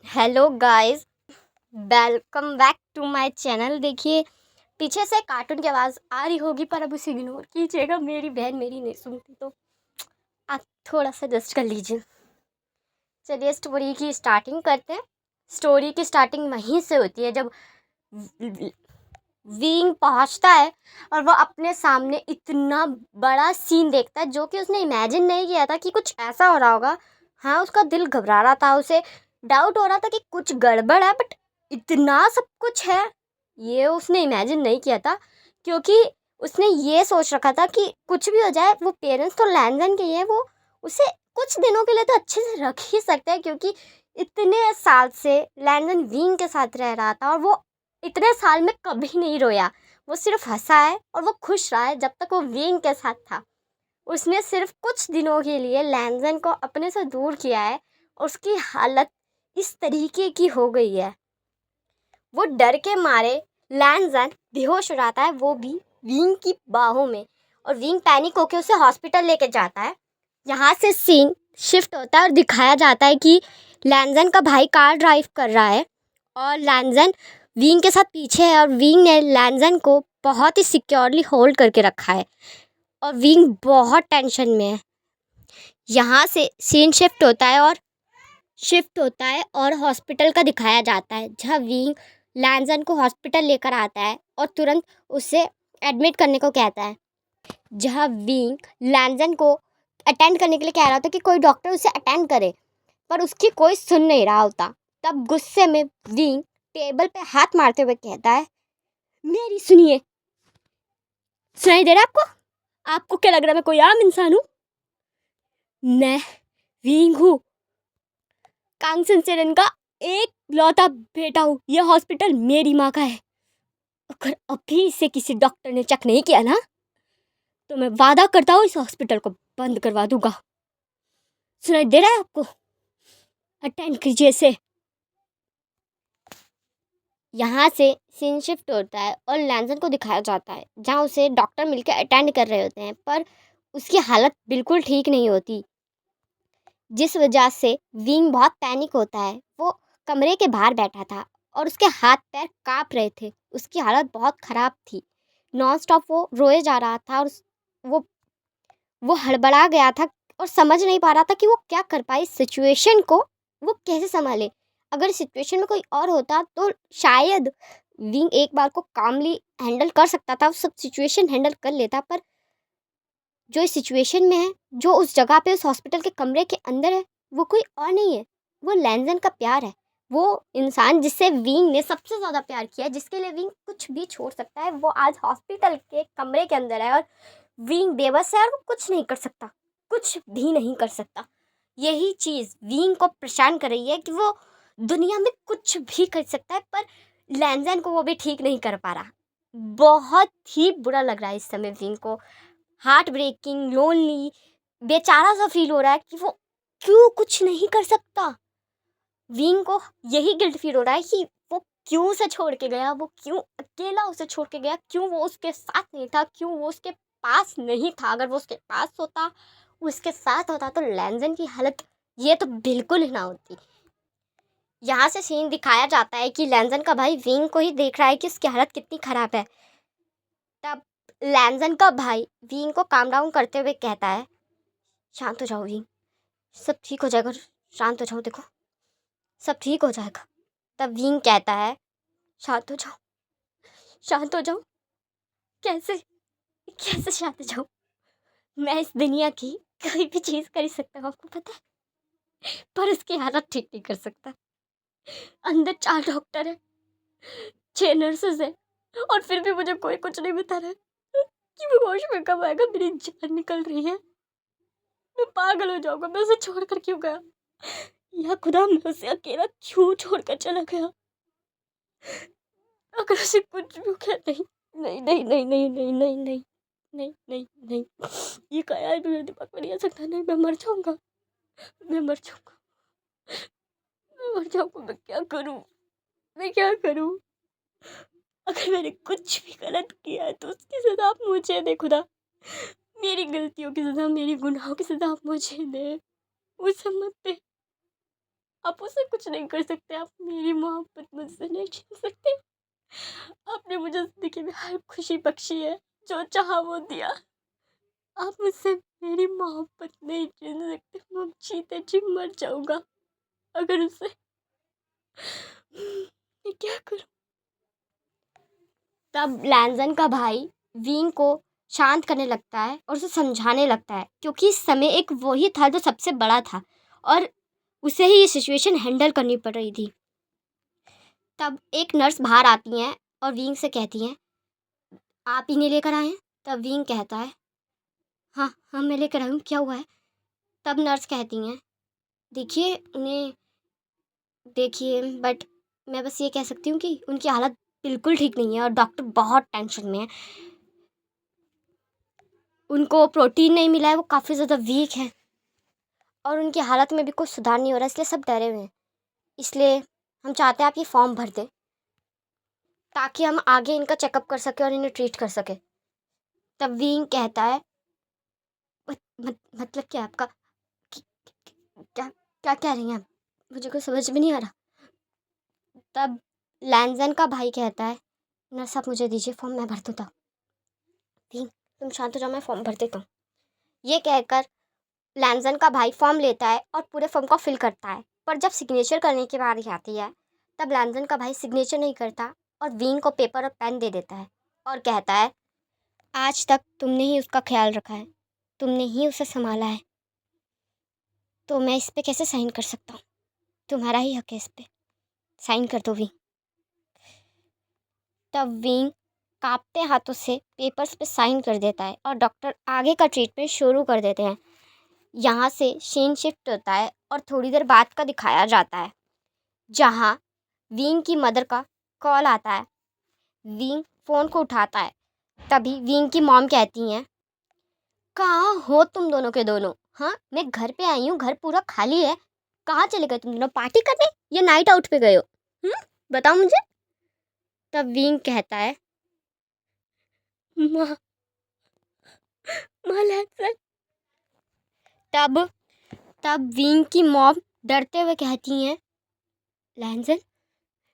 Hello guys, welcome back to my channel. देखिए, पीछे से कार्टून की आवाज़ आ रही होगी पर अब उसे इग्नोर कीजिएगा। मेरी बहन मेरी नहीं सुनती तो आप थोड़ा सा एडजस्ट कर लीजिए। चलिए स्टोरी की स्टार्टिंग करते हैं। स्टोरी की स्टार्टिंग वहीं से होती है जब विंग पहुंचता है और वो अपने सामने इतना बड़ा सीन देखता है जो कि उसने इमेजिन नहीं किया था कि कुछ ऐसा हो रहा होगा। हाँ, उसका दिल घबरा रहा था, उसे डाउट हो रहा था कि कुछ गड़बड़ है, बट इतना सब कुछ है ये उसने इमेजिन नहीं किया था। क्योंकि उसने ये सोच रखा था कि कुछ भी हो जाए वो पेरेंट्स तो लैंजन के ही हैं, वो उसे कुछ दिनों के लिए तो अच्छे से रख ही सकते हैं। क्योंकि इतने साल से लैंजन विंग के साथ रह रहा था और वो इतने साल में कभी नहीं रोया। वो सिर्फ हंसा है और वो खुश रहा है जब तक वो विंग के साथ था। उसने सिर्फ कुछ दिनों के लिए लैंजन को अपने से दूर किया है और उसकी हालत इस तरीके की हो गई है। वो डर के मारे लैंजन बेहोश हो जाता है, वो भी विंग की बाहों में, और विंग पैनिक होकर उसे हॉस्पिटल लेके जाता है। यहाँ से सीन शिफ्ट होता है और दिखाया जाता है कि लैंजन का भाई कार ड्राइव कर रहा है और लैंजन विंग के साथ पीछे है और विंग ने लैंजन को बहुत ही सिक्योरली होल्ड करके रखा है और विंग बहुत टेंशन में है। यहाँ से सीन शिफ्ट होता है और हॉस्पिटल का दिखाया जाता है जहाँ विंग लैंजन को हॉस्पिटल लेकर आता है और तुरंत उसे एडमिट करने को कहता है। जहाँ विंग लैंजन को अटेंड करने के लिए कह रहा था कि कोई डॉक्टर उसे अटेंड करे, पर उसकी कोई सुन नहीं रहा होता। तब गुस्से में विंग टेबल पे हाथ मारते हुए कहता है, मेरी सुनिए। सुनाई दे रहा है आपको? आपको क्या लग रहा है मैं कोई आम इंसान हूँ? मैं विंग हूँ, कांग सेंचुरियन का एक लौता बेटा हूँ। यह हॉस्पिटल मेरी माँ का है। अगर अभी से किसी डॉक्टर ने चेक नहीं किया ना तो मैं वादा करता हूँ इस हॉस्पिटल को बंद करवा दूंगा। सुनाई दे रहा है आपको? अटेंड कीजिए इसे। यहाँ से सीन शिफ्ट होता है और लैंजन को दिखाया जाता है जहाँ उसे डॉक्टर मिलकर अटेंड कर रहे होते हैं, पर उसकी हालत बिल्कुल ठीक नहीं होती, जिस वजह से विंग बहुत पैनिक होता है। वो कमरे के बाहर बैठा था और उसके हाथ पैर काँप रहे थे। उसकी हालत बहुत ख़राब थी। नॉन स्टॉप वो रोए जा रहा था और वो वो हड़बड़ा गया था और समझ नहीं पा रहा था कि वो क्या कर पाए। इस सिचुएशन को वो कैसे संभाले। अगर सिचुएशन में कोई और होता तो शायद विंग एक बार को कामली हैंडल कर सकता था, सब सिचुएशन हैंडल कर लेता। पर जो इस सिचुएशन में है, जो उस जगह पे उस हॉस्पिटल के कमरे के अंदर है, वो कोई और नहीं है, वो लैंजन का प्यार है। वो इंसान जिससे विंग ने सबसे ज़्यादा प्यार किया, जिसके लिए विंग कुछ भी छोड़ सकता है, वो आज हॉस्पिटल के कमरे के अंदर है और विंग बेबस है और वो कुछ नहीं कर सकता, कुछ भी नहीं कर सकता। यही चीज़ विंग को परेशान कर रही है कि वो दुनिया में कुछ भी कर सकता है, पर लैंजन को वो भी ठीक नहीं कर पा रहा। बहुत ही बुरा लग रहा है इस समय विंग को। हार्ट ब्रेकिंग, लोनली, बेचारा सा फील हो रहा है कि वो क्यों कुछ नहीं कर सकता। विंग को यही गिल्ट फील हो रहा है कि वो क्यों उसे छोड़ के गया, वो क्यों अकेला उसे छोड़ के गया, क्यों वो उसके साथ नहीं था, क्यों वो उसके पास नहीं था। अगर वो उसके पास होता, उसके साथ होता तो लैंजन की हालत ये तो बिल्कुल ही ना होती। यहाँ से सीन दिखाया जाता है कि लैंजन का भाई विंग को ही देख रहा है कि उसकी हालत कितनी खराब है। तब लैंजन का भाई विंग को काम डाउन करते हुए कहता है, शांत हो जाओ विंग, सब ठीक हो जाएगा, शांत हो जाओ, देखो सब ठीक हो जाएगा। तब विंग कहता है, शांत हो जाओ, शांत हो जाओ, कैसे कैसे शांत हो जाओ? मैं इस दुनिया की कोई भी चीज़ कर सकता हूँ, आपको पता है, पर उसकी हालत ठीक नहीं कर सकता। अंदर 4 डॉक्टर है, 6 नर्सेज है, और फिर भी मुझे कोई कुछ नहीं बता रहा है कि वो होश में कब आएगा। मेरी जान निकल रही है, मैं पागल हो जाऊंगा। मैं उसे छोड़ कर क्यों गया, या खुदा मैं उसे अकेला क्यों छोड़कर चला गया? अगर उसे कुछ भी हो गया, नहीं नहीं नहीं नहीं नहीं नहीं नहीं नहीं नहीं नहीं, ये ख्याल भी मेरे दिमाग में नहीं आ सकता। नहीं, मैं मर जाऊंगा, मैं मर जाऊंगा, मैं मर जाऊंगा। मैं क्या करूं, मैं क्या करूं? अगर मैंने कुछ भी गलत किया है तो उसकी सजा आप मुझे दे खुदा। मेरी गलतियों की सजा, मेरी गुनाहों की सजा आप मुझे दे, उसे मत दे। आप उससे कुछ नहीं कर सकते, आप मेरी मोहब्बत मुझसे नहीं छीन सकते। आपने मुझे ज़िंदगी में हर खुशी बख्शी है, जो चाहा वो दिया। आप मुझसे मेरी मोहब्बत नहीं छीन सकते। मैं जीते जी मर जाऊँगा अगर उससे मैं क्या करूँ? तब लैंजन का भाई विंग को शांत करने लगता है और उसे समझाने लगता है, क्योंकि इस समय एक वही था जो सबसे बड़ा था और उसे ही ये सिचुएशन हैंडल करनी पड़ रही थी। तब एक नर्स बाहर आती हैं और विंग से कहती हैं, आप इन्हें लेकर आए हैं? तब विंग कहता है, हाँ हाँ मैं लेकर आई हूँ, क्या हुआ है? तब नर्स कहती हैं, देखिए उन्हें देखिए, बट मैं बस ये कह सकती हूँ कि उनकी हालत बिल्कुल ठीक नहीं है और डॉक्टर बहुत टेंशन में है। उनको प्रोटीन नहीं मिला है, वो काफ़ी ज़्यादा वीक है और उनकी हालत में भी कुछ सुधार नहीं हो रहा है, इसलिए सब डरे हुए हैं। इसलिए हम चाहते हैं आप ये फॉर्म भर दें ताकि हम आगे इनका चेकअप कर सकें और इन्हें ट्रीट कर सकें। तब विंग कहता है, मतलब क्या आपका, क्या क्या कह रही हैं आप? मुझे कुछ समझ में नहीं आ रहा। तब लैंजन का भाई कहता है, नर्स आप मुझे दीजिए फॉर्म, मैं भर देता हूँ। विंग तुम शांत हो जाओ, मैं फॉर्म भर देता हूँ। ये कहकर लैंजन का भाई फॉर्म लेता है और पूरे फॉर्म को फिल करता है, पर जब सिग्नेचर करने की बारी आती है तब लैंजन का भाई सिग्नेचर नहीं करता और विंग को पेपर और पेन दे देता है और कहता है, आज तक तुमने ही उसका ख्याल रखा है, तुमने ही उसे संभाला है, तो मैं इस पे कैसे साइन कर सकता हूँ? तुम्हारा ही हक है इस पे, साइन कर दो विंग। तब विंग कांपते हाथों से पेपर्स पे साइन कर देता है और डॉक्टर आगे का ट्रीटमेंट शुरू कर देते हैं। यहाँ से सीन शिफ्ट होता है और थोड़ी देर बाद का दिखाया जाता है, जहाँ विंग की मदर का कॉल आता है। विंग फ़ोन को उठाता है, तभी विंग की मॉम कहती हैं, कहाँ हो तुम दोनों के दोनों? हाँ मैं घर पे आई हूँ, घर पूरा खाली है। कहाँ चले गए तुम दोनों, पार्टी करने या नाइट आउट पे गए हो? बताओ मुझे। तब विंग कहता है, माँ माँ लैंसन। तब तब विंग की मॉम डरते हुए कहती हैं, लैंसन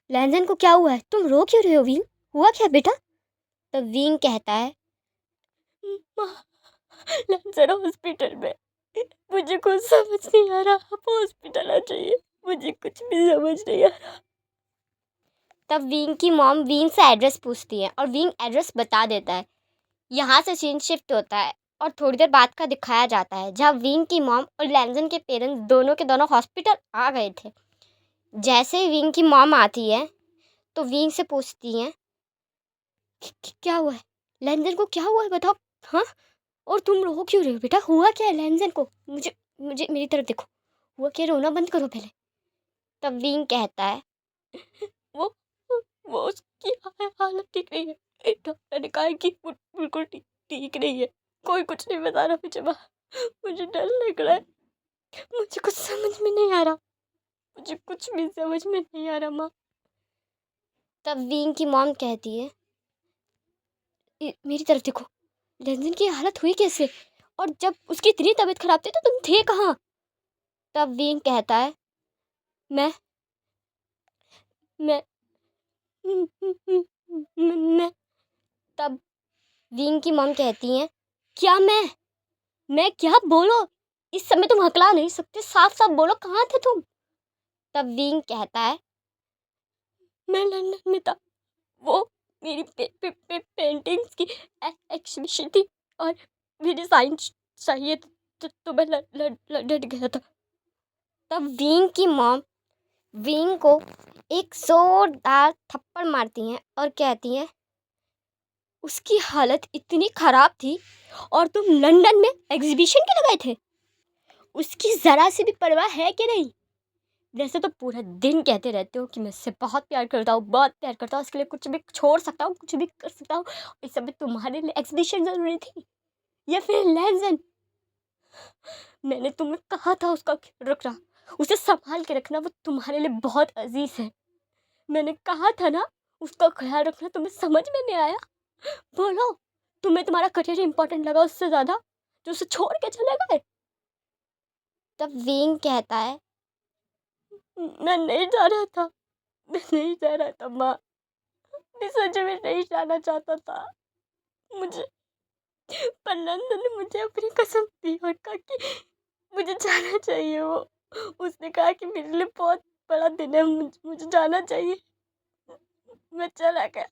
लैंसन को क्या हुआ है? तुम रो क्यों रहे हो विंग? हुआ क्या बेटा? तब विंग कहता है, माँ लैंसन हॉस्पिटल में, मुझे कुछ समझ नहीं आ रहा, आप हॉस्पिटल आ जाइए, मुझे कुछ भी समझ नहीं आ रहा। तब विंग की मॉम विंग से एड्रेस पूछती है और विंग एड्रेस बता देता है। यहाँ से सीन शिफ्ट होता है और थोड़ी देर बाद का दिखाया जाता है, जहाँ विंग की मॉम और लैंसन के पेरेंट्स दोनों के दोनों हॉस्पिटल आ गए थे। जैसे ही विंग की मॉम आती है तो विंग से पूछती हैं, क्या हुआ है लैंसन को, क्या हुआ है बताओ? हाँ, और तुम रो क्यों रहे हो बेटा, हुआ क्या है लैंसन को? मुझे मुझे मेरी तरफ देखो, हुआ क्या? रोना बंद करो पहले। तब विंग कहता है, वो वो उसकी हालत ठीक नहीं है, डॉक्टर ने कहा है कि वो बिल्कुल ठीक नहीं है, कोई कुछ नहीं बता रहा मुझे। माँ मुझे डर लग रहा है, मुझे कुछ समझ में नहीं आ रहा, मुझे कुछ भी समझ में नहीं आ रहा माँ। तब विंग की मॉम कहती है, मेरी तरफ देखो, लैंसन की हालत हुई कैसे, और जब उसकी इतनी तबीयत खराब थी तो तुम थे कहाँ? तब विंग कहता है, मैं मैं मैं तब विंग की मॉम कहती हैं, क्या मैं क्या, बोलो, इस समय तुम हकला नहीं सकते, साफ साफ बोलो कहाँ थे तुम? तब विंग कहता है, मैं लंदन में था, वो मेरी पेंटिंग्स की एग्जीबिशन थी और मेरी साइन चाहिए तो मैं लंदन गया था। तब विंग की मॉम विंग को एक जोरदार थप्पड़ मारती हैं और कहती हैं, उसकी हालत इतनी खराब थी और तुम लंदन में एग्जीबिशन के लिए गए थे? उसकी ज़रा सी भी परवाह है कि नहीं? वैसे तो पूरा दिन कहते रहते हो कि मैं उससे बहुत प्यार करता हूँ, बहुत प्यार करता हूँ, उसके लिए कुछ भी छोड़ सकता हूँ, कुछ भी कर सकता हूँ। इस समय तुम्हारे लिए एग्जीबिशन ज़रूरी थी या फिर लैंसन? मैंने तुम्हें कहा था उसका ख्याल रखना, उसे संभाल के रखना, वो तुम्हारे लिए बहुत अजीज है। मैंने कहा था ना उसका ख्याल रखना, तुम्हें समझ में नहीं आया? बोलो, तुम्हें तुम्हारा करियर इंपॉर्टेंट लगा उससे ज़्यादा, जो उसे छोड़ के चले गए? तब विंग कहता है, मैं नहीं जा रहा था, मैं नहीं जा रहा था माँ, मैं सच में नहीं जाना चाहता था मुझे, पर नंदन ने मुझे अपनी कसम दी और कहा कि मुझे जाना चाहिए। वो उसने कहा कि मेरे लिए बहुत बड़ा दिन है, मुझे जाना चाहिए। मैं चला गया,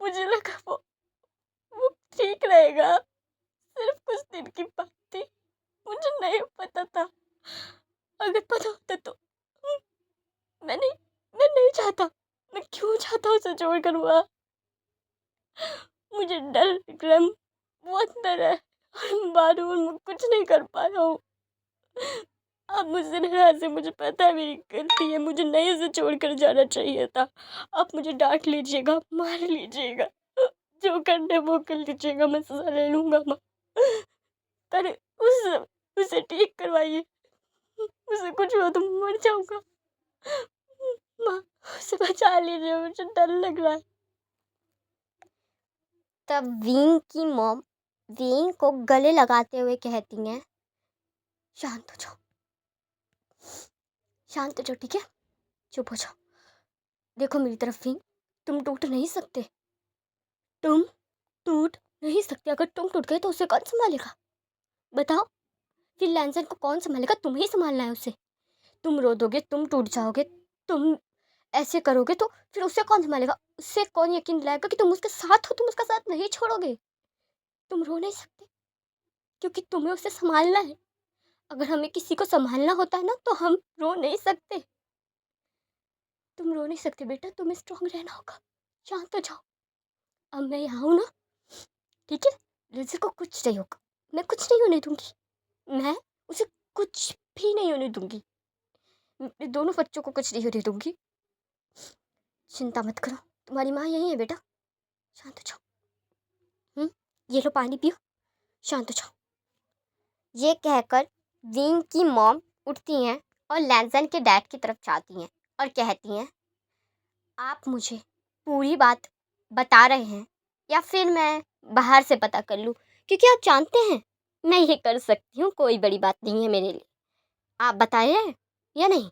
मुझे लगा वो ठीक रहेगा, सिर्फ कुछ दिन की बात थी, मुझे नहीं पता था। अगर पता होता तो मैं नहीं चाहता, मैं क्यों चाहता उसे छोड़कर वहाँ। मुझे डर लग रहा है, बहुत डर है, और मालूम मैं कुछ नहीं कर पा रहा हूँ। आप मुझसे नाराज है, मुझे पता है मेरी गलती है, मुझे नहीं उसे छोड़कर जाना चाहिए था। आप मुझे डांट लीजिएगा, मार लीजिएगा, जो करना है वो कर लीजिएगा, मैं सजा ले लूंगा माँ, पर उसे ठीक करवाइए, उसे कुछ हुआ तो मर जाऊंगा माँ, उसे बचा लीजिए, मुझे डर लग रहा है। तब वीन की मॉम वीन को गले लगाते हुए कहती हैं, शांत हो जाओ, शांत हो जाओ, ठीक है, चुप हो जाओ। देखो मेरी तरफ वीन, तुम टूट नहीं सकते, तुम टूट नहीं सकते। अगर तुम टूट गए तो उसे कौन संभालेगा, बताओ। फिर लैंसन को कौन संभालेगा, तुम ही संभालना है उसे। तुम रो दोगे, तुम टूट जाओगे, तुम ऐसे करोगे तो फिर उसे कौन संभालेगा, उससे कौन यकीन दिलाएगा कि तुम उसके साथ हो, तुम उसका साथ नहीं छोड़ोगे। तुम रो नहीं सकते क्योंकि तुम्हें उसे संभालना है। अगर हमें किसी को संभालना होता है ना तो हम रो नहीं सकते। तुम रो नहीं सकते बेटा, तुम्हें स्ट्रांग रहना होगा, शांत हो जाओ। अब मैं यहाँ हूँ ना, ठीक है, लिज़ी को कुछ नहीं होगा, मैं कुछ नहीं होने दूंगी, मैं उसे कुछ भी नहीं होने दूंगी, मैं दोनों बच्चों को कुछ नहीं होने दूंगी। चिंता मत करो, तुम्हारी माँ यही है बेटा, शांत हो जाओ। ये लो पानी पियो, शांत हो जाओ। ये कहकर वीन की मॉम उठती हैं और लैंसन के डैड की तरफ जाती हैं और कहती हैं, आप मुझे पूरी बात बता रहे हैं या फिर मैं बाहर से पता कर लूँ, क्योंकि आप जानते हैं मैं ये कर सकती हूँ, कोई बड़ी बात नहीं है मेरे लिए, आप बता रहे हैं या नहीं।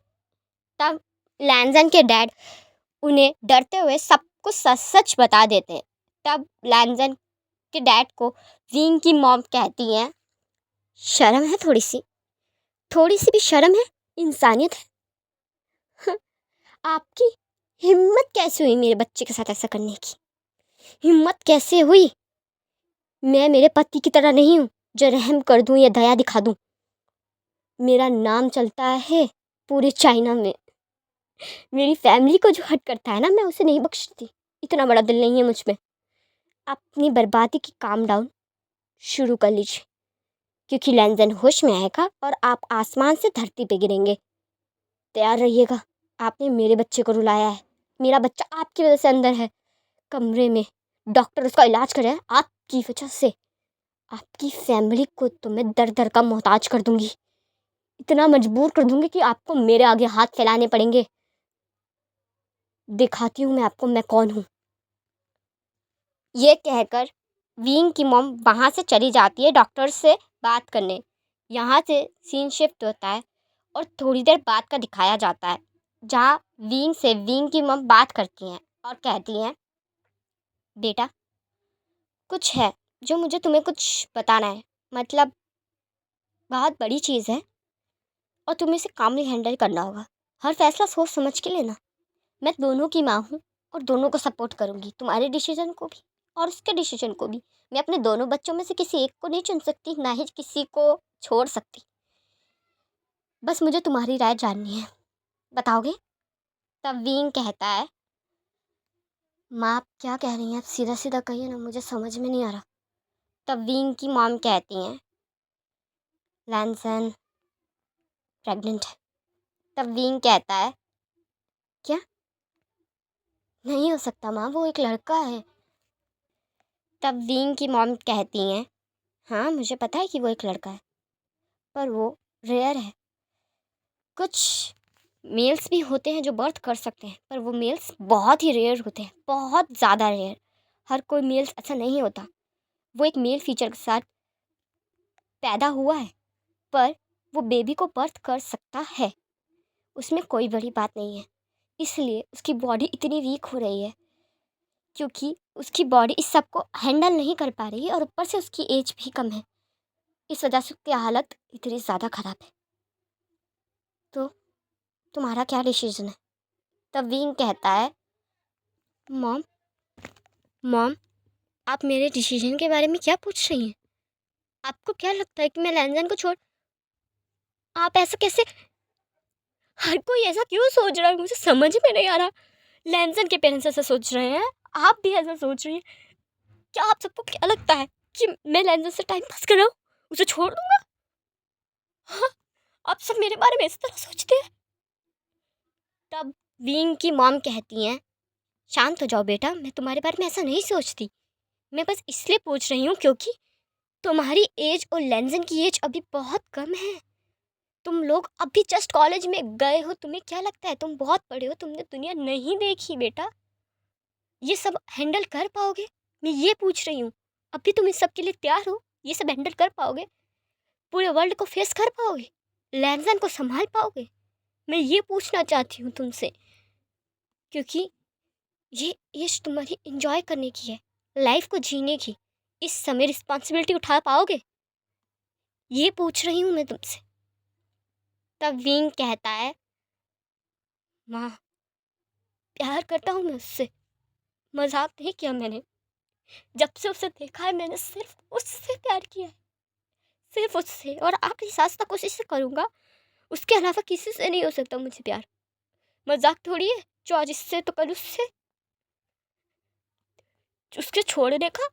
तब लैंसन के डैड उन्हें डरते हुए सब कुछ सच सच बता देते हैं। तब लैंसन के डैड को वीन की मॉम कहती हैं, शर्म है, थोड़ी सी भी शर्म है, इंसानियत है। आपकी हिम्मत कैसे हुई मेरे बच्चे के साथ ऐसा करने की, हिम्मत कैसे हुई। मैं मेरे पति की तरह नहीं हूँ जो रहम कर दूँ या दया दिखा दूँ। मेरा नाम चलता है पूरे चाइना में, मेरी फैमिली को जो हर्ट करता है ना, मैं उसे नहीं बख्शती, इतना बड़ा दिल नहीं है मुझ में। अपनी बर्बादी की काम डाउन शुरू कर लीजिए, क्योंकि लैंसन होश में आएगा और आप आसमान से धरती पे गिरेंगे। तैयार रहिएगा, आपने मेरे बच्चे को रुलाया है, मेरा बच्चा आपकी वजह से अंदर है कमरे में, डॉक्टर उसका इलाज कर रहे हैं आपकी वजह से। आपकी फैमिली को तो मैं दर दर का मोहताज कर दूंगी, इतना मजबूर कर दूंगी कि आपको मेरे आगे हाथ फैलाने पड़ेंगे। दिखाती हूँ मैं आपको मैं कौन हूँ। ये कहकर वीन की मॉम वहाँ से चली जाती है डॉक्टर से बात करने। यहाँ से सीन शिफ्ट होता है और थोड़ी देर बाद का दिखाया जाता है, जहाँ वीन की मॉम बात करती हैं और कहती हैं, बेटा कुछ है जो मुझे तुम्हें कुछ बताना है, मतलब बहुत बड़ी चीज़ है और तुम्हें इसे कामली हैंडल करना होगा। हर फैसला सोच समझ के लेना। मैं दोनों की माँ हूँ और दोनों को सपोर्ट करूँगी, तुम्हारे डिसीजन को भी और उसके डिसीजन को भी। मैं अपने दोनों बच्चों में से किसी एक को नहीं चुन सकती, ना ही किसी को छोड़ सकती। बस मुझे तुम्हारी राय जाननी है, बताओगे। तब वीन कहता है, माँ आप क्या कह रही हैं, आप सीधा सीधा कहिए ना, मुझे समझ में नहीं आ रहा। तब वीन की मॉम कहती हैं, लैंसन प्रेग्नेंट है। तब वीन कहता है, क्या, नहीं हो सकता माँ, वो एक लड़का है। तब वीन की मॉम कहती हैं, हाँ मुझे पता है कि वो एक लड़का है, पर वो रेयर है। कुछ मेल्स भी होते हैं जो बर्थ कर सकते हैं, पर वो मेल्स बहुत ही रेयर होते हैं, बहुत ज़्यादा रेयर। हर कोई मेल्स ऐसा नहीं होता। वो एक मेल फीचर के साथ पैदा हुआ है, पर वो बेबी को बर्थ कर सकता है। उसमें कोई बड़ी बात नहीं है। इसलिए उसकी बॉडी इतनी वीक हो रही है क्योंकि उसकी बॉडी इस सब को हैंडल नहीं कर पा रही है और ऊपर से उसकी एज भी कम है। इस वजह से उसकी हालत इतनी ज़्यादा ख़राब है। तो तुम्हारा क्या डिसीजन है? तब विंग कहता है, मॉम मॉम आप मेरे डिसीजन के बारे में क्या पूछ रही हैं? आपको क्या लगता है कि मैं लैंजन को छोड़ आप ऐसा कैसे हर कोई ऐसा क्यों सोच रहा है? मुझे समझ में नहीं आ रहा। लैंजन के पेरेंट्स ऐसा सोच रहे हैं, आप भी ऐसा सोच रही हैं। क्या आप सबको क्या लगता है कि मैं लैंजन से टाइम पास कर रहा हूँ, उसे छोड़ दूंगा? हाँ, आप सब मेरे बारे में इस तरह सोचते हैं। तब विंग की मॉम कहती हैं, शांत हो जाओ बेटा, मैं तुम्हारे बारे में ऐसा नहीं सोचती। मैं बस इसलिए पूछ रही हूँ क्योंकि तुम्हारी एज और लैंजन की एज अभी बहुत कम है। तुम लोग अभी जस्ट कॉलेज में गए हो, तुम्हें क्या लगता है तुम बहुत बड़े हो, तुमने दुनिया नहीं देखी बेटा। ये सब हैंडल कर पाओगे? मैं ये पूछ रही हूँ। अभी तुम इस सब के लिए तैयार हो? ये सब हैंडल कर पाओगे? पूरे वर्ल्ड को फेस कर पाओगे? लैंजन को संभाल पाओगे? मैं ये पूछना चाहती हूँ तुमसे, क्योंकि ये एज तुम्हारी इंजॉय करने की है, लाइफ को जीने की। इस समय रिस्पॉन्सिबिलिटी उठा पाओगे? ये पूछ रही हूँ मैं तुमसे। तब विंग कहता है, माँ प्यार करता हूँ मैं उससे, मजाक नहीं किया मैंने। जब से उसे देखा है मैंने सिर्फ उससे प्यार किया है, सिर्फ उससे, और आखिरी सांस तक उसी से करूँगा। उसके अलावा किसी से नहीं हो सकता मुझे प्यार। मजाक थोड़ी है, जो आज इससे तो कल उससे। उसके छोड़ने का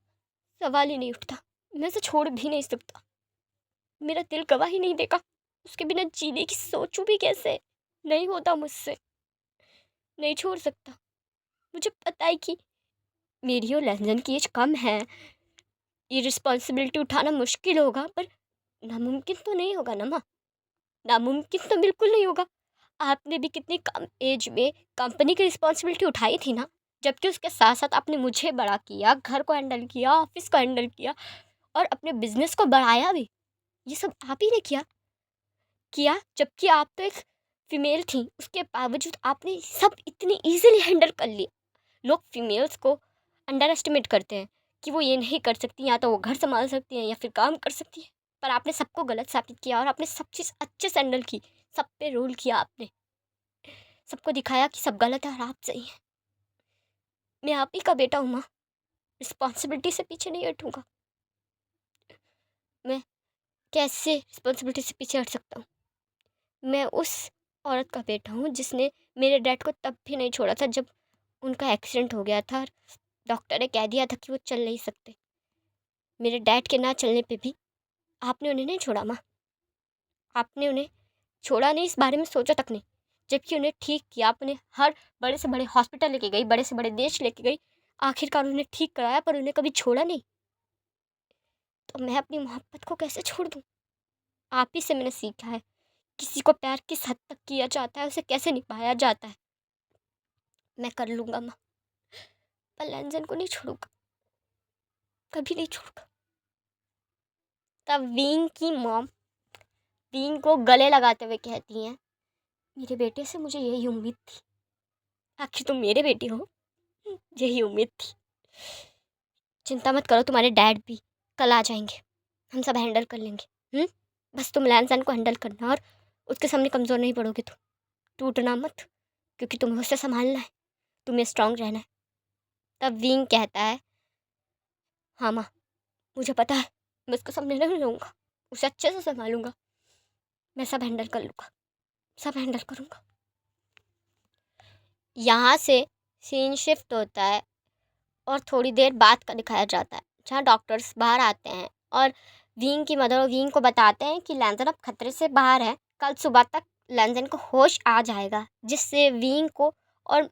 सवाल ही नहीं उठता। मैं उसे छोड़ भी नहीं सकता, मेरा दिल गवाह ही नहीं देगा। उसके बिना जीने की सोचूं भी कैसे? नहीं होता मुझसे, नहीं छोड़ सकता। मुझे पता है कि मेरी और लहजन की एज कम है, ये रिस्पॉन्सिबिलिटी उठाना मुश्किल होगा, पर नामुमकिन तो नहीं होगा ना माँ। नामुमकिन तो बिल्कुल नहीं होगा। आपने भी कितनी कम एज में कंपनी की रिस्पॉन्सिबिलिटी उठाई थी ना, जबकि उसके साथ साथ आपने मुझे बड़ा किया, घर को हैंडल किया, ऑफिस को हैंडल किया और अपने बिजनेस को बढ़ाया भी। ये सब आप ही ने किया, जबकि आप तो एक फीमेल थी, उसके बावजूद आपने सब इतनी इजीली हैंडल कर लिया। लोग फीमेल्स को अंडर एस्टिमेट करते हैं कि वो ये नहीं कर सकती, या तो वो घर संभाल सकती हैं या फिर काम कर सकती है। पर आपने सबको गलत साबित किया और आपने सब चीज़ अच्छे से हैंडल की। सब पे रोल किया आपने, सबको दिखाया कि सब गलत है और आप सही हैं। मैं आप ही का बेटा हूँ माँ, रिस्पॉन्सिबिलिटी से पीछे नहीं हटूँगा। मैं कैसे रिस्पॉन्सिबिलिटी से पीछे हट सकता हूँ? मैं उस औरत का बेटा हूँ जिसने मेरे डैड को तब भी नहीं छोड़ा था जब उनका एक्सीडेंट हो गया था और डॉक्टर ने कह दिया था कि वो चल नहीं सकते। मेरे डैड के ना चलने पे भी आपने उन्हें नहीं छोड़ा माँ। आपने उन्हें छोड़ा नहीं, इस बारे में सोचा तक नहीं। जबकि उन्हें ठीक किया, आप उन्हें हर बड़े से बड़े हॉस्पिटल लेके गई, बड़े से बड़े देश लेके गई, आखिरकार उन्हें ठीक कराया, पर उन्हें कभी छोड़ा नहीं। तो मैं अपनी मोहब्बत को कैसे छोड़ दूँ? आप ही से मैंने सीखा है किसी को प्यार किस हद तक किया जाता है, उसे कैसे निभाया जाता है। मैं कर लूँगा माँ, पर लैंजन को नहीं छोड़ूंगा, कभी नहीं छोड़ूंगा। तब विंग की मॉम विंग को गले लगाते हुए कहती हैं, मेरे बेटे से मुझे यही उम्मीद थी। आखिर तुम मेरे बेटी हो, यही उम्मीद थी। चिंता मत करो, तुम्हारे डैड भी कल आ जाएंगे, हम सब हैंडल कर लेंगे। बस तुम लैंसन को हैंडल करना और उसके सामने कमज़ोर नहीं पड़ोगे। तुम टूटना मत, क्योंकि तुम्हें उससे संभालना है, तुम्हें स्ट्रांग रहना है। तब विंग कहता है, हाँ माँ मुझे पता है, मैं उसको सामने नहीं लूँगा, उसे अच्छे से संभालूंगा, मैं सब हैंडल कर लूँगा, सब हैंडल करूँगा। यहाँ से सीन शिफ्ट होता है और थोड़ी देर बाद का दिखाया जाता है, जहाँ डॉक्टर्स बाहर आते हैं और विंग की मदर और विंग को बताते हैं कि लैंजन अब खतरे से बाहर है, कल सुबह तक लैंजन को होश आ जाएगा, जिससे विंग को और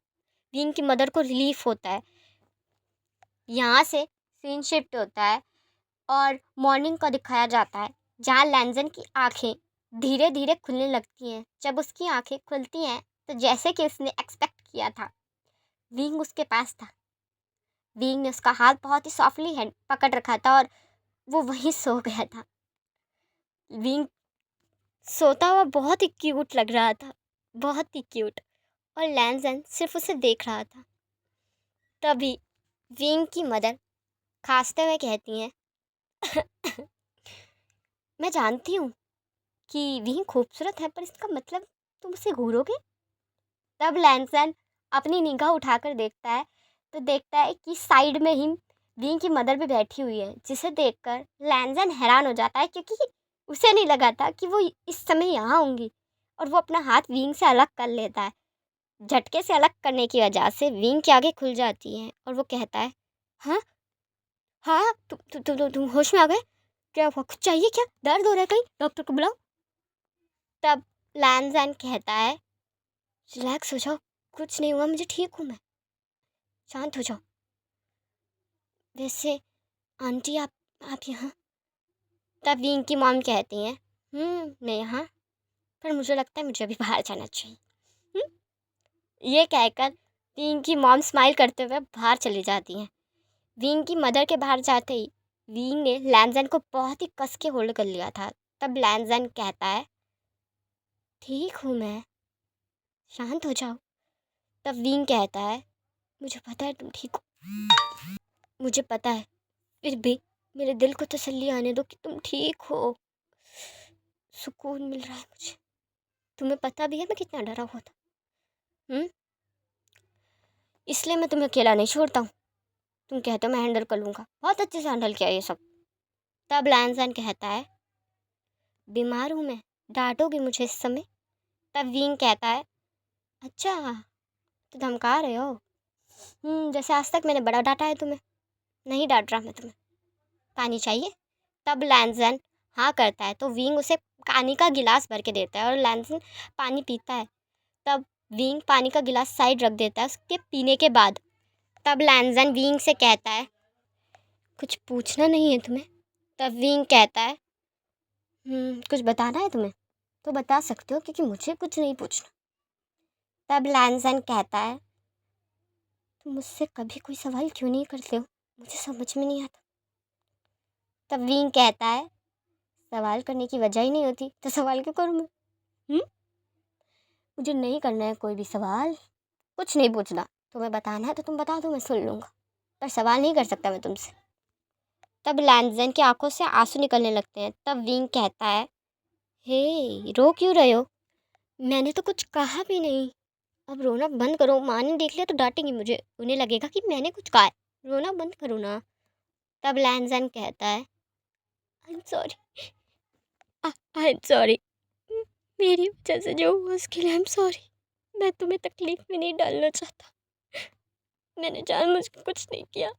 विंग की मदर को रिलीफ होता है। यहाँ से सीन शिफ्ट होता है और मॉर्निंग का दिखाया जाता है, जहाँ लैंजन की आंखें धीरे धीरे खुलने लगती हैं। जब उसकी आंखें खुलती हैं तो जैसे कि उसने एक्सपेक्ट किया था, विंग उसके पास था। विंग ने उसका हाथ बहुत ही सॉफ्टली हैंड पकड़ रखा था और वो वहीं सो गया था। विंग सोता हुआ बहुत ही क्यूट लग रहा था। बहुत ही क्यूट। और लैंजन सिर्फ उसे देख रहा था। तभी विंग की मदर खांसते हुए कहती हैं, मैं जानती हूँ कि विंग खूबसूरत है, पर इसका मतलब तुम उसे घूरोगे? तब लैंसन अपनी निगाह उठाकर देखता है तो देखता है कि साइड में ही विंग की मदर भी बैठी हुई है, जिसे देखकर लैंसन हैरान हो जाता है क्योंकि उसे नहीं लगा था कि वो इस समय यहाँ होंगी। और वो अपना हाथ विंग से अलग कर लेता है। झटके से अलग करने की वजह से विंग की आंखें खुल जाती हैं और वो कहता है, हाँ हाँ, तुम होश में आ गए? क्या हुआ? कुछ चाहिए क्या? दर्द हो रहा है कहीं? डॉक्टर को बुलाओ। तब लैंसन कहता है, रिलैक्स हो जाओ, कुछ नहीं हुआ, मुझे ठीक हूँ मैं, शांत हो जाओ। वैसे आंटी आप यहाँ? तब विंग की मॉम कहती हैं, मैं यहाँ, पर मुझे लगता है मुझे अभी बाहर जाना चाहिए। ये कहकर विंग की मॉम स्माइल करते हुए बाहर चली जाती हैं। विंग की मदर के बाहर जाते ही विंग ने लैंजन को बहुत ही कस के होल्ड कर लिया था। तब लैंजन कहता है, ठीक हूँ मैं, शांत हो जाओ। तब विंग कहता है, मुझे पता है तुम ठीक हो, मुझे पता है, फिर भी मेरे दिल को तसल्ली आने दो कि तुम ठीक हो। सुकून मिल रहा है मुझे। तुम्हें पता भी है मैं कितना डरा हुआ था। इसलिए मैं तुम्हें अकेला नहीं छोड़ता हूँ। तुम कहते हो मैं हैंडल कर लूँगा, बहुत अच्छे से हैंडल किया ये सब। तब लैंसन कहता है, बीमार हूँ मैं, डांटोगे मुझे इस समय? तब विंग कहता है, अच्छा तो धमका रहे हो? जैसे आज तक मैंने बड़ा डांटा है तुम्हें। नहीं डांट रहा मैं तुम्हें। पानी चाहिए? तब लैंसन हाँ करता है तो विंग उसे पानी का गिलास भर के देता है और लैंसन पानी पीता है। तब विंग पानी का गिलास साइड रख देता है उसके पीने के बाद। तब लैंसन विंग से कहता है, कुछ पूछना नहीं है तुम्हें? तब विंग कहता है, कुछ बताना है तुम्हें तो बता सकते हो, क्योंकि मुझे कुछ नहीं पूछना। तब लैंसन कहता है, तुम मुझसे कभी कोई सवाल क्यों नहीं करते हो? मुझे समझ में नहीं आता। तब विंग कहता है, सवाल करने की वजह ही नहीं होती तो सवाल क्यों करूँ मैं? मुझे नहीं करना है कोई भी सवाल, कुछ नहीं पूछना। तुम्हें बताना है तो तुम बता दो, मैं सुन लूँगा, पर सवाल नहीं कर सकता मैं तुमसे। तब लैंसन की आंखों से आंसू निकलने लगते हैं। तब विंग कहता है, हे रो क्यों रहे हो? मैंने तो कुछ कहा भी नहीं। अब रोना बंद करो, माँ ने देख लिया तो डांटेंगी मुझे, उन्हें लगेगा कि मैंने कुछ कहा है। रोना बंद करो ना। तब लैंसन कहता है, I am sorry, I am sorry, मेरी वजह से जो हुआ उसके लिए आई एम सॉरी। मैं तुम्हें तकलीफ में नहीं डालना चाहता, मैंने जानबूझ के कुछ नहीं किया।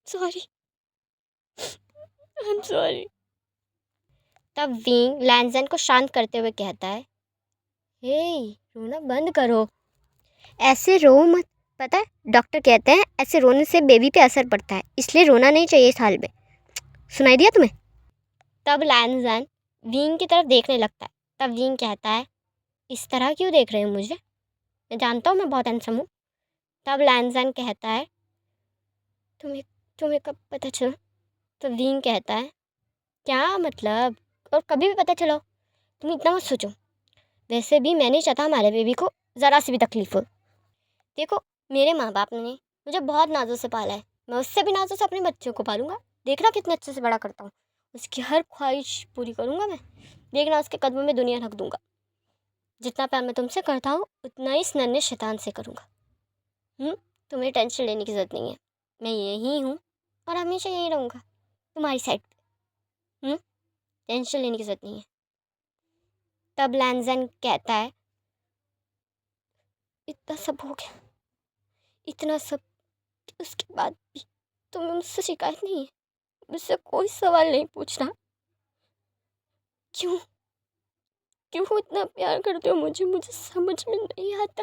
Sorry, I am sorry. तब विंग लैंसन को शांत करते हुए कहता है, हे रोना बंद करो, ऐसे रो मत। पता है डॉक्टर कहते हैं ऐसे रोने से बेबी पे असर पड़ता है, इसलिए रोना नहीं चाहिए इस हाल में। सुनाई दिया तुम्हें? तब लैंसन विंग की तरफ देखने लगता है। तब विंग कहता है, इस तरह क्यों देख रहे हो मुझे? मैं जानता हूँ मैं बहुत हैंडसम हूँ। तब लैंसन कहता है, तुम्हें तुम्हें कब पता चला? तो विंग कहता है, क्या मतलब? और कभी भी पता चलो, तुम इतना मत सोचो। वैसे भी मैं नहीं चाहता हमारे बेबी को ज़रा सी भी तकलीफ हो। देखो मेरे माँ बाप ने मुझे बहुत नाजों से पाला है, मैं उससे भी नाजों से अपने बच्चों को पालूंगा। देखना कितने अच्छे से बड़ा करता हूँ, उसकी हर ख्वाहिश पूरी करूँगा मैं। देखना उसके कदमों में दुनिया रख दूँगा। जितना प्यार मैं तुमसे करता हूँ उतना ही इस नन्हे शैतान से करूँगा। तुम्हें टेंशन लेने की ज़रूरत नहीं है, मैं यहीं हूँ और हमेशा यहीं रहूँगा तुम्हारी साइड पे। टेंशन लेने की ज़रूरत नहीं है। तब लैंसन कहता है, इतना सब हो गया, इतना सब, उसके बाद भी तुम्हें मुझसे शिकायत नहीं है? मुझसे कोई सवाल नहीं पूछना? क्यों क्यों इतना प्यार करते हो मुझे? मुझे समझ में नहीं आता।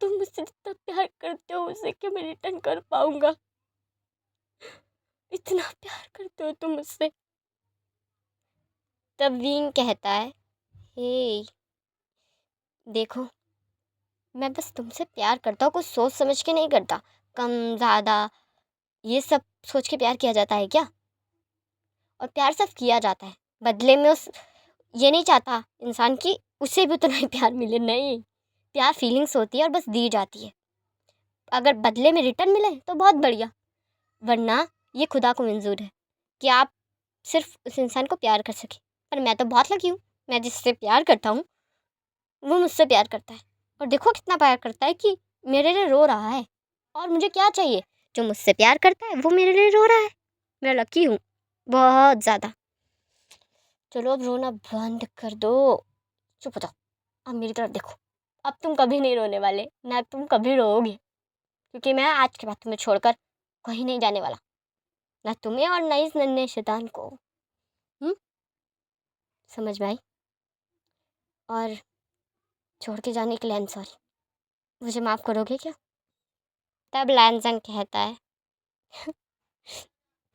तुम मुझसे जितना प्यार करते हो उसे क्या मैं रिटर्न कर पाऊंगा? इतना प्यार करते हो तुम मुझसे। तब विंग कहता है, हे देखो, मैं बस तुमसे प्यार करता हूँ, कुछ सोच समझ के नहीं करता। कम ज़्यादा ये सब सोच के प्यार किया जाता है क्या? और प्यार सब किया जाता है, बदले में ये नहीं चाहता इंसान कि उसे भी उतना ही प्यार मिले। नहीं, प्यार फीलिंग्स होती है और बस दी जाती है। अगर बदले में रिटर्न मिले तो बहुत बढ़िया, वरना ये खुदा को मंजूर है कि आप सिर्फ उस इंसान को प्यार कर सके। पर मैं तो बहुत लकी हूँ, मैं जिससे प्यार करता हूँ वो मुझसे प्यार करता है, और देखो कितना प्यार करता है कि मेरे लिए रो रहा है। और मुझे क्या चाहिए, जो मुझसे प्यार करता है वो मेरे लिए रो रहा है। मैं लकी हूँ बहुत ज़्यादा। चलो अब रोना बंद कर दो, चुप हो जाओ, अब मेरी तरफ देखो। अब तुम कभी नहीं रोने वाले, ना तुम कभी रोओगे, क्योंकि मैं आज के बाद तुम्हें छोड़कर कहीं नहीं जाने वाला, ना तुम्हें और ना इस नन्हे शैतान को। हम्म, समझ में आई? और छोड़ के जाने के लिए सॉरी, मुझे माफ़ करोगे क्या? तब लैंसन कहता है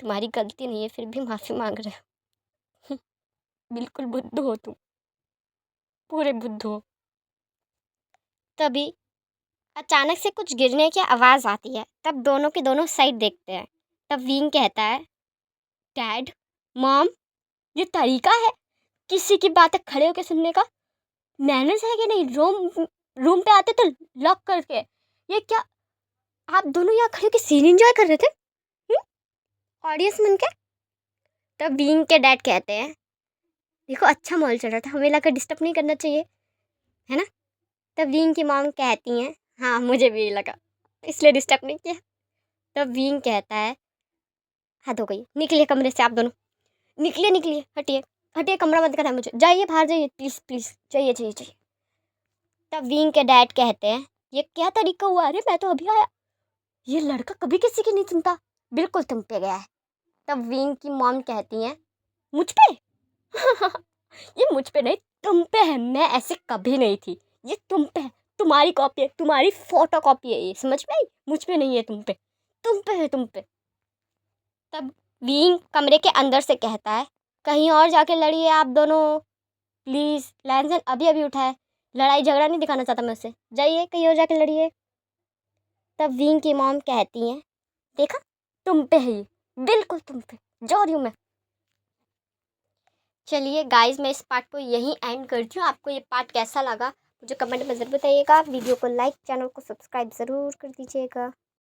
तुम्हारी गलती नहीं है फिर भी माफ़ी मांग रहे हो। बिल्कुल बुद्धू हो तुम, पूरे बुद्धू हो। तभी अचानक से कुछ गिरने की आवाज़ आती है। तब दोनों के दोनों साइड देखते हैं। तब विंग कहता है, डैड, मॉम, ये तरीका है किसी की बातें खड़े होकर सुनने का? मैनर्स है कि नहीं? रूम पे आते तो लॉक करके, ये क्या आप दोनों यहाँ खड़े होकर सीन एंजॉय कर रहे थे ऑडियंस बन के? तब विंग के डैड कहते हैं, देखो अच्छा माहौल चल रहा था, हमें लगा डिस्टर्ब नहीं करना चाहिए, है ना? तब विंग की मॉम कहती हैं, हाँ मुझे भी लगा, इसलिए डिस्टर्ब नहीं किया। तब विंग कहता है, हद हो गई, निकलिए कमरे से आप दोनों, निकलिए निकलिए, हटिए हटिए, कमरा बंद करना है मुझे, जाइए बाहर जाइए, प्लीज़ प्लीज़, जाइए जाइए जाइए। तब विंग के डैड कहते हैं, ये क्या तरीका हुआ? अरे मैं तो अभी आया, ये लड़का कभी किसी की नहीं सुनता, बिल्कुल तुम पे गया है। तब विंग की मॉम कहती हैं, मुझ पे? ये मुझ पे नहीं तुम पे है, मैं ऐसे कभी नहीं थी, ये तुम पे है, तुम्हारी कॉपी है, तुम्हारी फोटो कॉपी है ये, समझ में आई? मुझ पे नहीं है, तुम पे है, तुम पे। तब विंग कमरे के अंदर से कहता है, कहीं और जाके लड़िए आप दोनों, प्लीज़। लैंसन अभी अभी उठा है, लड़ाई झगड़ा नहीं दिखाना चाहता मैं उससे, जाइए कहीं और जाके लड़िए। तब विंग की मॉम कहती हैं, देखा, तुम पे है ये, बिल्कुल तुम पे, जा रही हूँ मैं। चलिए गाइस, मैं इस पार्ट को यहीं एंड करती हूँ। आपको ये पार्ट कैसा लगा मुझे कमेंट में ज़रूर बताइएगा। वीडियो को लाइक, चैनल को सब्सक्राइब ज़रूर कर दीजिएगा।